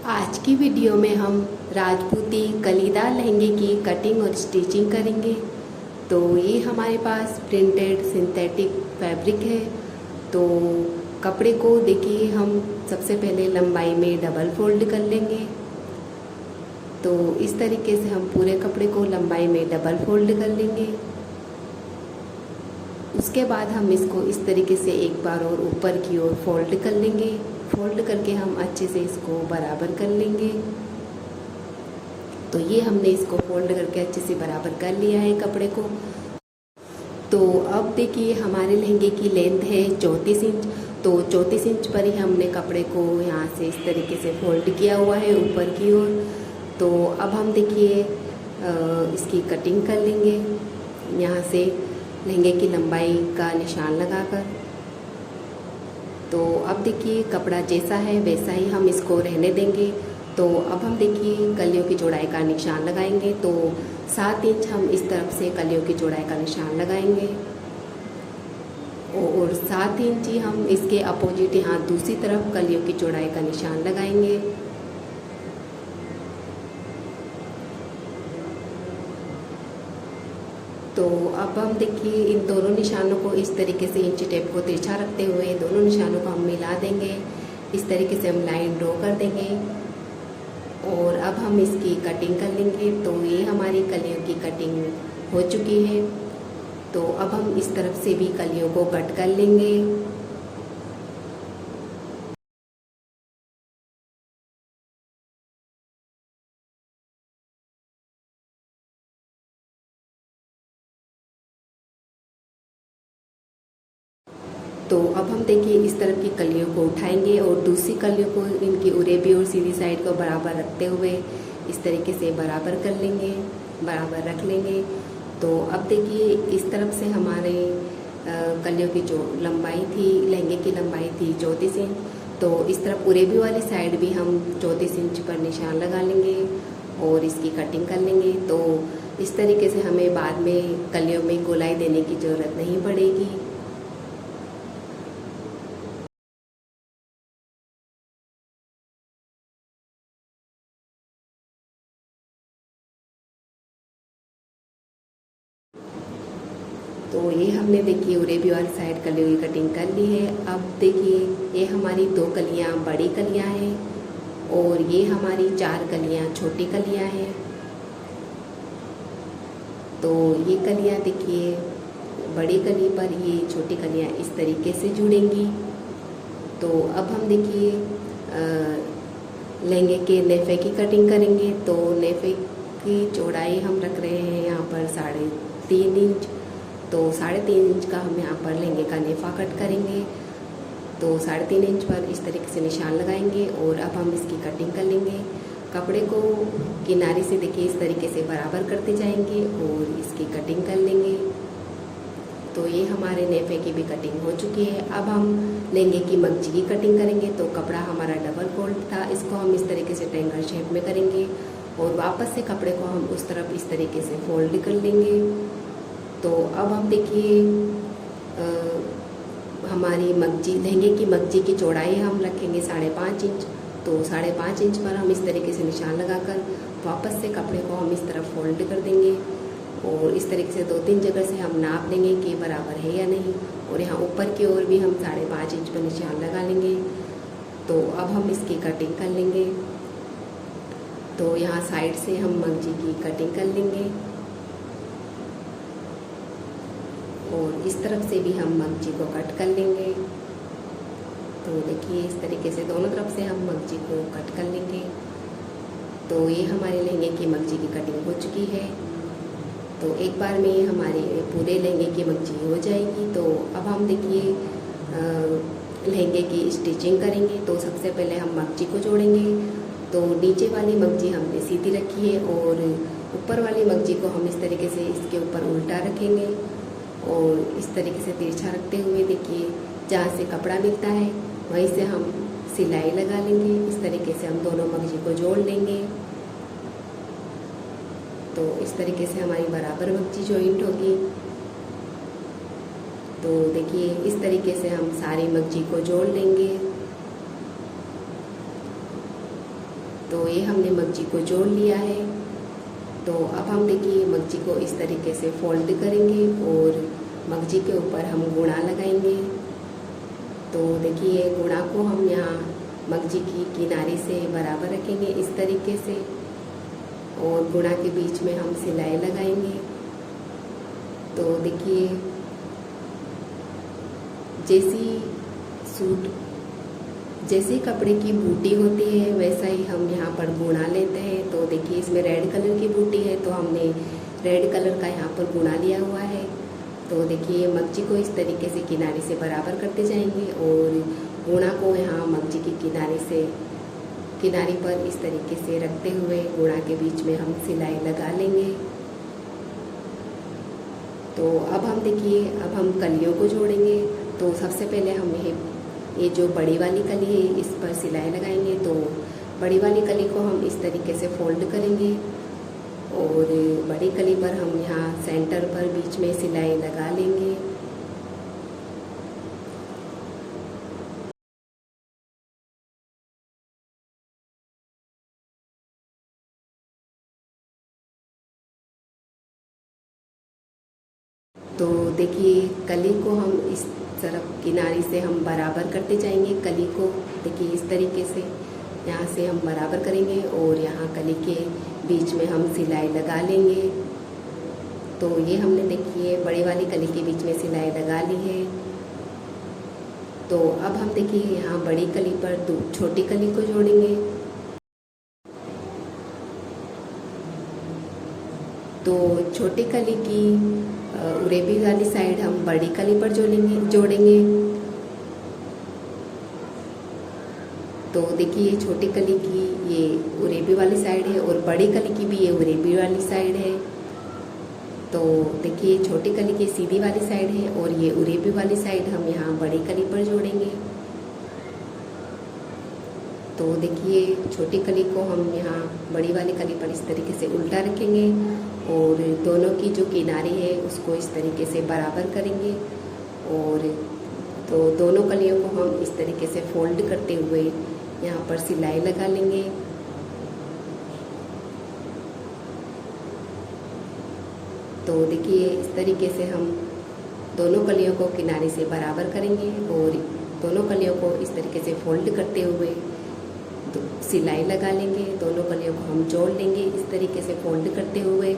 आज की वीडियो में हम राजपूती कलीदार लहंगे की कटिंग और स्टिचिंग करेंगे। तो ये हमारे पास प्रिंटेड सिंथेटिक फैब्रिक है। तो कपड़े को देखिए, हम सबसे पहले लंबाई में डबल फोल्ड कर लेंगे। तो इस तरीके से हम पूरे कपड़े को लंबाई में डबल फोल्ड कर लेंगे। उसके बाद हम इसको इस तरीके से एक बार और ऊपर की ओर फोल्ड कर लेंगे। फोल्ड करके हम अच्छे से इसको बराबर कर लेंगे। तो ये हमने इसको फोल्ड करके अच्छे से बराबर कर लिया है कपड़े को। तो अब देखिए, हमारे लहंगे की लेंथ है 34 इंच। तो 34 इंच पर ही हमने कपड़े को यहाँ से इस तरीके से फोल्ड किया हुआ है ऊपर की ओर। तो अब हम देखिए इसकी कटिंग कर लेंगे। यहाँ से लहंगे की लंबाई का निशान लगाकर। तो अब देखिए, कपड़ा जैसा है वैसा ही हम इसको रहने देंगे। तो अब हम देखिए कलियों की चौड़ाई का निशान लगाएंगे। तो 7 इंच हम इस तरफ से कलियों की चौड़ाई का निशान लगाएंगे और 7 इंच ही हम इसके अपोजिट यहाँ दूसरी तरफ कलियों की चौड़ाई का निशान लगाएंगे। तो अब हम देखिए इन दोनों निशानों को इस तरीके से इंची टेप को तिरछा रखते हुए दोनों निशानों को हम मिला देंगे। इस तरीके से हम लाइन ड्रॉ कर देंगे और अब हम इसकी कटिंग कर लेंगे। तो ये हमारी कलियों की कटिंग हो चुकी है। तो अब हम इस तरफ से भी कलियों को कट कर लेंगे। तो अब हम देखिए इस तरफ की कलियों को उठाएंगे और दूसरी कलियों को इनकी उरेबी और सीधी साइड को बराबर रखते हुए इस तरीके से बराबर कर लेंगे, बराबर रख लेंगे। तो अब देखिए इस तरफ से हमारे कलियों की जो लंबाई थी, लहंगे की लंबाई थी 34 इंच। तो इस तरफ उरेबी वाली साइड भी हम 34 इंच पर निशान लगा लेंगे और इसकी कटिंग कर लेंगे। तो इस तरीके से हमें बाद में कलियों में गोलाई देने की ज़रूरत नहीं पड़ेगी। तो ये हमने देखिए उरेबी वाली साइड कलियों की कटिंग कर ली है। अब देखिए ये हमारी 2 कलियाँ बड़ी कलियाँ हैं और ये हमारी 4 कलियाँ छोटी कलियाँ हैं। तो ये कलियाँ देखिए, बड़ी कली पर ये छोटी कलियाँ इस तरीके से जुड़ेंगी। तो अब हम देखिए लहंगे के नेफे की कटिंग करेंगे। तो नेफे की चौड़ाई हम रख रहे हैं यहाँ पर 3.5 इंच। तो 3.5 इंच का हम यहाँ पर लहंगे का नेफा कट करेंगे। तो 3.5 इंच पर इस तरीके से निशान लगाएंगे और अब हम इसकी कटिंग कर लेंगे। कपड़े को किनारे से देखिए इस तरीके से बराबर करते जाएंगे और इसकी कटिंग कर लेंगे। तो ये हमारे नेफे की भी कटिंग हो चुकी है। अब हम लहंगे की मगजी की कटिंग करेंगे। तो कपड़ा हमारा डबल फोल्ड था, इसको हम इस तरीके से ट्रायंगल शेप में करेंगे और वापस से कपड़े को हम उस तरफ इस तरीके से फोल्ड कर लेंगे। तो अब हम देखिए हमारी मगजी, लहंगे की मगजी की चौड़ाई हम रखेंगे 5.5 इंच। तो 5.5 इंच पर हम इस तरीके से निशान लगाकर वापस से कपड़े को हम इस तरफ फोल्ड कर देंगे और इस तरीके से 2-3 जगह से हम नाप लेंगे कि बराबर है या नहीं। और यहाँ ऊपर की ओर भी हम 5.5 इंच पर निशान लगा लेंगे। तो अब हम इसकी कटिंग कर लेंगे। तो यहाँ साइड से हम मगजी की कटिंग कर लेंगे और इस तरफ से भी हम मगजी को कट कर लेंगे। तो देखिए इस तरीके से दोनों तरफ से हम मगजी को कट कर लेंगे। तो ये हमारे लहंगे की मगजी की कटिंग हो चुकी है। तो एक बार में हमारे पूरे लहंगे की मगजी हो जाएगी। तो अब हम देखिए लहंगे की स्टिचिंग करेंगे। तो सबसे पहले हम मगजी को जोड़ेंगे। तो नीचे वाली मगजी हमने सीधी रखी है और ऊपर वाली मगजी को हम इस तरीके से इसके ऊपर उल्टा रखेंगे और इस तरीके से तिरछा रखते हुए देखिए जहाँ से कपड़ा मिलता है वहीं से हम सिलाई लगा लेंगे। इस तरीके से हम दोनों मगजी को जोड़ लेंगे। तो इस तरीके से हमारी बराबर मगजी जॉइंट होगी। तो देखिए इस तरीके से हम सारी मगजी को जोड़ लेंगे। तो ये हमने मगजी को जोड़ लिया है। तो अब हम देखिए मगजी को इस तरीके से फोल्ड करेंगे और मगजी के ऊपर हम गुणा लगाएंगे। तो देखिए गुणा को हम यहाँ मगजी की किनारे से बराबर रखेंगे इस तरीके से, और गुणा के बीच में हम सिलाई लगाएंगे। तो देखिए जैसी कपड़े की बूटी होती है वैसा ही हम यहाँ पर गुणा लेते हैं। तो देखिए इसमें रेड कलर की बूटी है तो हमने रेड कलर का यहाँ पर गुणा लिया हुआ है। तो देखिए मगजी को इस तरीके से किनारे से बराबर करते जाएंगे और गुणा को यहाँ मगजी की किनारे पर इस तरीके से रखते हुए गुणा के बीच में हम सिलाई लगा लेंगे। तो अब हम देखिए अब हम कलियों को जोड़ेंगे। तो सबसे पहले हम ये जो बड़ी वाली कली है इस पर सिलाई लगाएंगे। तो बड़ी वाली कली को हम इस तरीके से फोल्ड करेंगे और बड़ी कली पर हम यहाँ सेंटर पर बीच में सिलाई लगा लेंगे। तो देखिए कली को हम इस तरफ किनारे से हम बराबर करते जाएंगे। कली को देखिए इस तरीके से यहाँ से हम बराबर करेंगे और यहाँ कली के बीच में हम सिलाई लगा लेंगे। तो ये हमने देखिए बड़ी वाली कली के बीच में सिलाई लगा ली है। तो अब हम देखिए यहाँ बड़ी कली पर छोटी कली को जोड़ेंगे। तो छोटी कली की उरेबी वाली साइड हम बड़ी कली पर जोड़ेंगे। तो देखिए छोटी कली की ये उरेबी वाली साइड है और बड़ी कली की भी ये उरेबी वाली साइड है। तो देखिए छोटी कली की सीधी वाली साइड है और ये उरेबी वाली साइड हम यहाँ बड़ी कली पर जोड़ेंगे। तो देखिए छोटी कली को हम यहाँ बड़ी वाली कली पर इस तरीके से उल्टा रखेंगे और दोनों की जो किनारे है उसको इस तरीके से बराबर करेंगे। और तो दोनों कलियों को हम इस तरीके से फोल्ड करते हुए यहाँ पर सिलाई लगा लेंगे। तो देखिए इस तरीके से हम दोनों कलियों को किनारे से बराबर करेंगे और दोनों कलियों को इस तरीके से फोल्ड करते हुए तो सिलाई लगा लेंगे। दोनों कलियों को हम जोड़ लेंगे इस तरीके से फोल्ड करते हुए।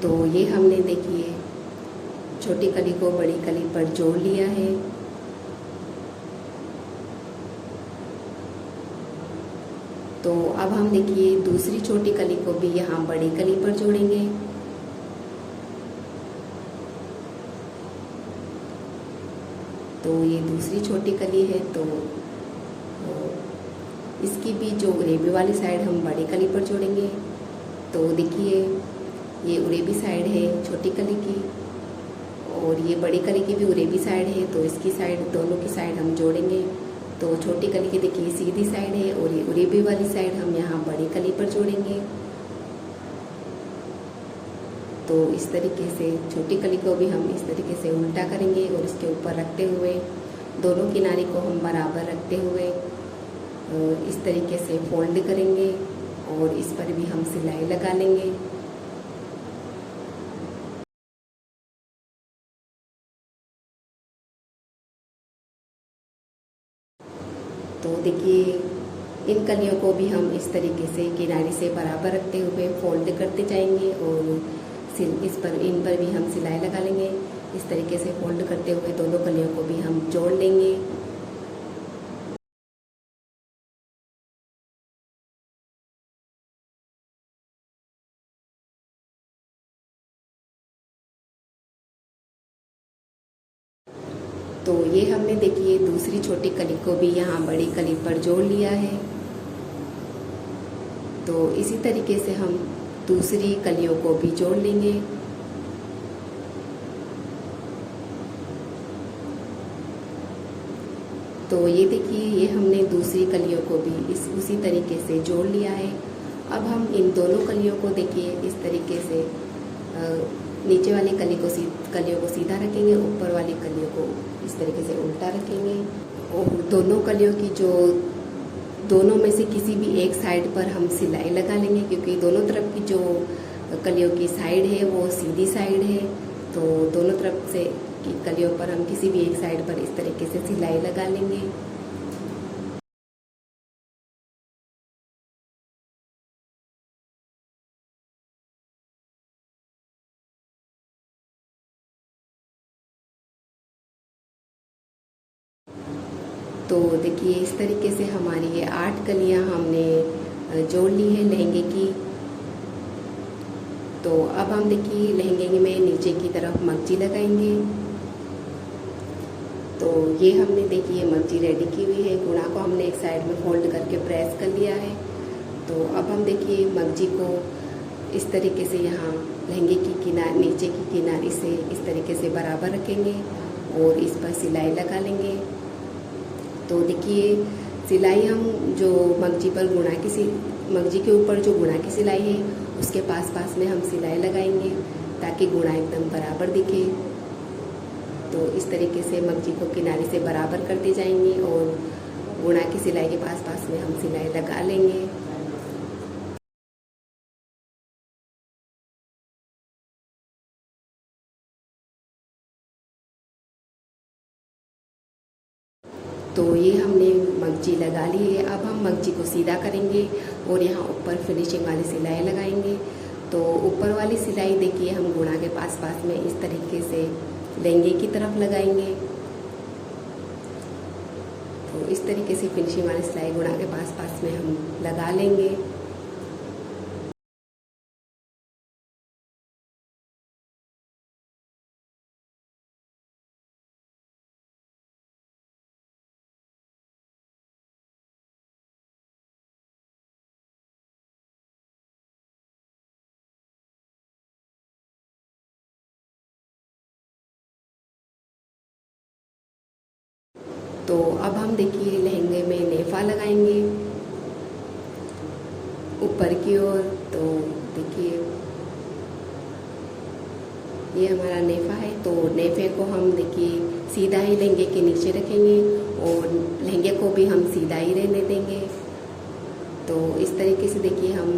तो ये हमने देखिए छोटी कली को बड़ी कली पर जोड़ लिया है। तो अब हम देखिए दूसरी छोटी कली को भी यहाँ बड़ी कली पर जोड़ेंगे। तो ये दूसरी छोटी कली है तो इसकी भी जो उरेबी वाली साइड हम बड़ी कली पर जोड़ेंगे। तो देखिए ये उरेबी साइड है छोटी कली की और ये बड़ी कली की भी उरेबी साइड है। तो इसकी साइड दोनों की साइड हम जोड़ेंगे। तो छोटी कली की देखिए सीधी साइड है और ये उरेबी वाली साइड हम यहाँ बड़ी कली पर जोड़ेंगे। तो इस तरीके से छोटी कली को भी हम इस तरीके से उल्टा करेंगे और इसके ऊपर रखते हुए दोनों किनारे को हम बराबर रखते हुए इस तरीके से फोल्ड करेंगे और इस पर भी हम सिलाई लगा लेंगे। तो देखिए इन कलियों को भी हम इस तरीके से किनारे से बराबर रखते हुए फोल्ड करते जाएंगे और इन पर भी हम सिलाई लगा लेंगे। इस तरीके से फोल्ड करते हुए दोनों कलियों को भी हम जोड़ लेंगे। तो ये हमने देखिए दूसरी छोटी कली को भी यहाँ बड़ी कली पर जोड़ लिया है। तो इसी तरीके से हम दूसरी कलियों को भी जोड़ लेंगे। तो ये देखिए ये हमने दूसरी कलियों को भी उसी तरीके से जोड़ लिया है। अब हम इन दोनों कलियों को देखिए इस तरीके से नीचे वाली कलियों को सीधा रखेंगे, ऊपर वाली कलियों को इस तरीके से उल्टा रखेंगे। और दोनों में से किसी भी एक साइड पर हम सिलाई लगा लेंगे, क्योंकि दोनों तरफ की जो कलियों की साइड है वो सीधी साइड है। तो दोनों तरफ से की कलियों पर हम किसी भी एक साइड पर इस तरीके से सिलाई लगा लेंगे। तो देखिए इस तरीके से हमारी ये 8 कलियां हमने जोड़ ली है लहंगे की। तो अब हम देखिए लहंगे में नीचे की तरफ मगजी लगाएंगे। तो ये हमने देखिए मगजी रेडी की हुई है। गुणा को हमने एक साइड में फोल्ड करके प्रेस कर लिया है। तो अब हम देखिए मगजी को इस तरीके से यहाँ लहंगे की नीचे की किनारी से इस तरीके से बराबर रखेंगे और इस पर सिलाई लगा लेंगे। तो देखिए सिलाई हम जो मगजी के ऊपर जो गुणा की सिलाई है उसके पास में हम सिलाई लगाएंगे ताकि गुणा एकदम बराबर दिखे। तो इस तरीके से मगजी को किनारे से बराबर करते जाएंगे और गुणा की सिलाई के पास में हम सिलाई लगा लेंगे। तो ये हमने मगजी लगा ली है। अब हम मगजी को सीधा करेंगे और यहाँ ऊपर फिनिशिंग वाली सिलाई लगाएंगे। तो ऊपर वाली सिलाई देखिए हम गुणा के पास में इस तरीके से लहंगे की तरफ लगाएंगे। तो इस तरीके से फिनिशिंग वाली सिलाई गुणा के पास में हम लगा लेंगे। तो अब हम देखिए लहंगे में नेफा लगाएंगे ऊपर की ओर। तो देखिए ये हमारा नेफा है। तो नेफे को हम देखिए सीधा ही लहंगे के नीचे रखेंगे और लहंगे को भी हम सीधा ही रहने देंगे। तो इस तरीके से देखिए हम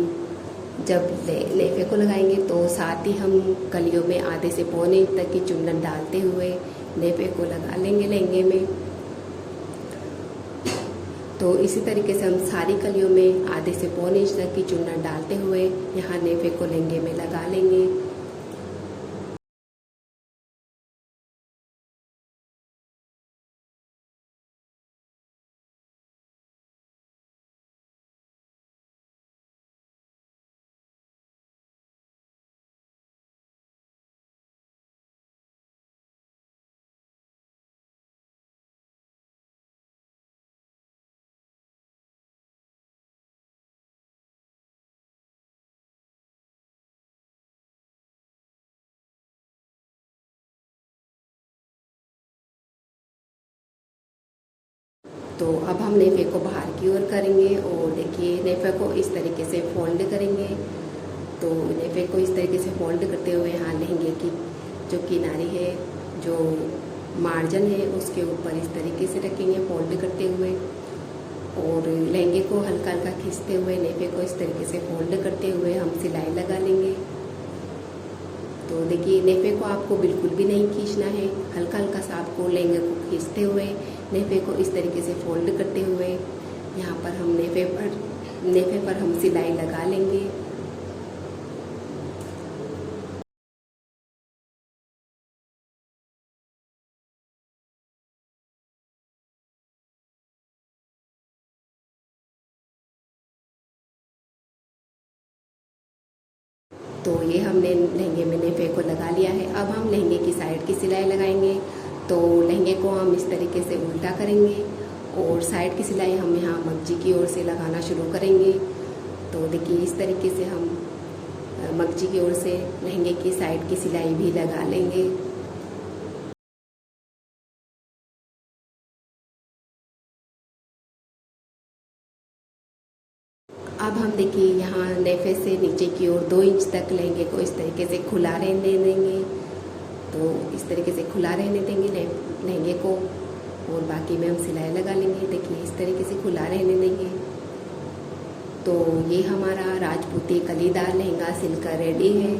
जब नेफे को लगाएंगे तो साथ ही हम कलियों में आधे से पौने इंच तक की चुन्नट डालते हुए नेफे को लगा लेंगे लहंगे में। तो इसी तरीके से हम सारी कलियों में आधे से पौने इंच तक की चुन्नट डालते हुए यहाँ नेफे को लहंगे में लगा लेंगे। तो अब हम नेफे को बाहर की ओर करेंगे और देखिए नेफे को इस तरीके से फोल्ड करेंगे। तो नेफे को इस तरीके से फोल्ड करते हुए यहाँ लहंगे की जो किनारी है, जो मार्जिन है, उसके ऊपर इस तरीके से रखेंगे फोल्ड करते हुए और लहंगे को हल्का हल्का खींचते हुए नेफे को इस तरीके से फोल्ड करते हुए हम सिलाई लगा लेंगे। तो देखिए नेफे को आपको बिल्कुल भी नहीं खींचना है, हल्का हल्का सा आपको लहंगे को खींचते हुए नेफे को इस तरीके से फोल्ड करते हुए यहाँ पर हम नेफे पर हम सिलाई लगा लेंगे। तो ये हमने लहंगे में नेफे को लगा लिया है। अब हम लहंगे की साइड की सिलाई लगाएंगे। तो लहंगे को हम इस तरीके से उल्टा करेंगे और साइड की सिलाई हम यहाँ मगजी की ओर से लगाना शुरू करेंगे। तो देखिए इस तरीके से हम मगजी की ओर से लहंगे की साइड की सिलाई भी लगा लेंगे। अब हम देखिए यहाँ नेफे तरफे से नीचे की ओर 2 इंच तक लहंगे को इस तरीके से खुला रहने देंगे। तो इस तरीके से खुला रहने देंगे लहंगे को, और बाकी में हम सिलाई लगा लेंगे। देखिए इस तरीके से खुला रहने देंगे। तो ये हमारा राजपूती कलीदार लहंगा सिलकर रेडी है।